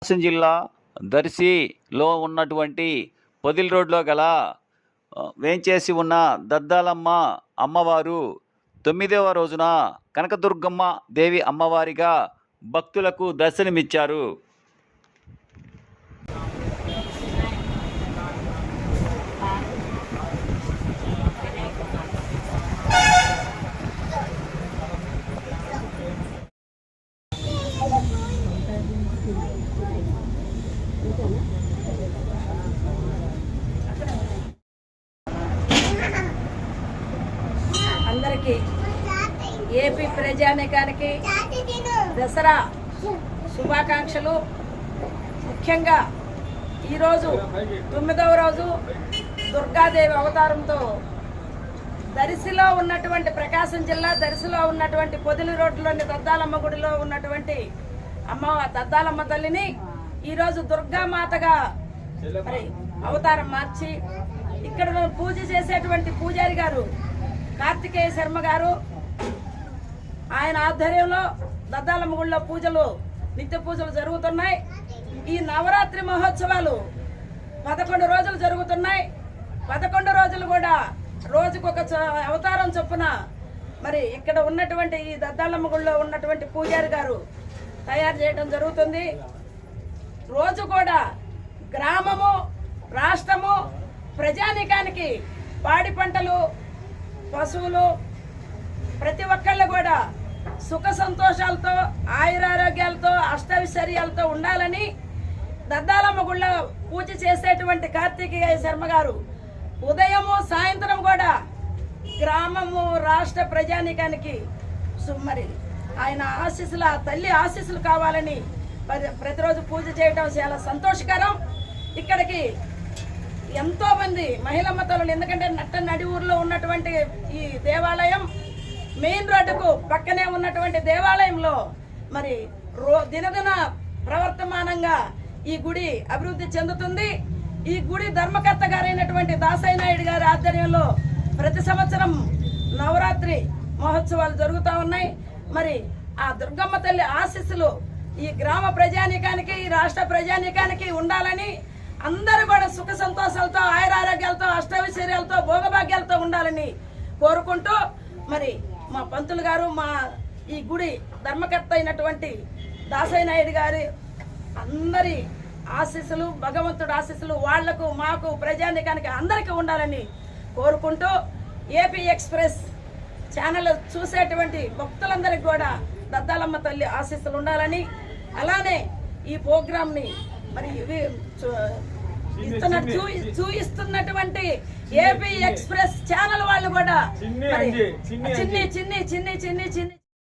ప్రకాశం జిల్లా దర్శిలో ఉన్నటువంటి పొదిలి రోడ్లో గల వేంచేసి ఉన్న దద్దాలమ్మ అమ్మవారు 9వ రోజున కనకదుర్గమ్మ దేవి అమ్మవారిగా భక్తులకు దర్శనమిచ్చారు. అందరికీ ఏపీ ప్రజానీకానికి దసరా శుభాకాంక్షలు. ముఖ్యంగా ఈరోజు 9వ రోజు దుర్గాదేవి అవతారంతో దర్శిలో ఉన్నటువంటి ప్రకాశం జిల్లా దర్శిలో ఉన్నటువంటి పొదిలి రోడ్లోని దద్దాలమ్మ గుడిలో ఉన్నటువంటి దద్దాలమ్మ తల్లిని ఈరోజు దుర్గామాతగా మరి అవతారం మార్చి ఇక్కడ పూజ చేసేటువంటి పూజారి గారు కార్తికేయ శర్మ గారు, ఆయన ఆధ్వర్యంలో దద్దాలమ్మ గుడిలో పూజలు నిత్య పూజలు జరుగుతున్నాయి. ఈ నవరాత్రి మహోత్సవాలు 11 రోజులు జరుగుతున్నాయి. 11 రోజులు కూడా రోజుకొక అవతారం చొప్పున మరి ఇక్కడ ఉన్నటువంటి ఈ దద్దాలమ్మ గుడిలో ఉన్నటువంటి పూజారి గారు తయారు చేయడం జరుగుతుంది. రోజు కూడా గ్రామము, రాష్ట్రము, ప్రజానీకానికి పాడి పంటలు, పశువులు ప్రతి ఒక్కళ్ళు కూడా సుఖ సంతోషాలతో, ఆయురారోగ్యాలతో, అష్టైశ్వర్యాలతో ఉండాలని దద్దాలమ్మ గుళ్ళో పూజ చేసేటువంటి కార్తికేయ శర్మ గారు ఉదయము సాయంత్రం కూడా గ్రామము, రాష్ట్ర ప్రజానీకానికి మరి ఆయన ఆశీస్సులు, ఆ తల్లి ఆశీస్సులు కావాలని ప్రతిరోజు పూజ చేయడం చాలా సంతోషకరం. ఇక్కడికి ఎంతో మంది మహిళమ్మ తల్లులు, ఎందుకంటే నడి ఊర్లో ఉన్నటువంటి ఈ దేవాలయం మెయిన్ రోడ్డుకు పక్కనే ఉన్నటువంటి దేవాలయంలో మరి దినదిన ప్రవర్తమానంగా ఈ గుడి అభివృద్ధి చెందుతుంది. ఈ గుడి ధర్మకర్త గారైనటువంటి దాసయ్య నాయుడు గారి ఆధ్వర్యంలో ప్రతి సంవత్సరం నవరాత్రి మహోత్సవాలు జరుగుతూ ఉన్నాయి. మరి ఆ దుర్గమ్మ తల్లి ఆశీస్సులు ఈ గ్రామ ప్రజానీకానికి, ఈ రాష్ట్ర ప్రజానీకానికి ఉండాలని, అందరూ కూడా సుఖ సంతోషాలతో, ఆయురారోగ్యాలతో, అష్టైశ్వర్యాలతో, భోగభాగ్యాలతో ఉండాలని కోరుకుంటూ మరి మా పంతులు గారు, మా ఈ గుడి ధర్మకర్త అయినటువంటి దాసయ్య నాయుడు గారి అందరి ఆశీస్సులు, భగవంతుడు ఆశీస్సులు వాళ్లకు, మాకు, ప్రజానీకానికి అందరికీ ఉండాలని కోరుకుంటూ ఏపీ ఎక్స్ప్రెస్ ఛానల్ చూసేటువంటి భక్తులందరికీ కూడా దద్దాలమ్మ తల్లి ఆశీస్సులు ఉండాలని, అలానే ఈ ప్రోగ్రాంని మరి చూయిస్తున్నటువంటి ఏపీ ఎక్స్ప్రెస్ ఛానల్ వాళ్ళు కూడా చిన్ని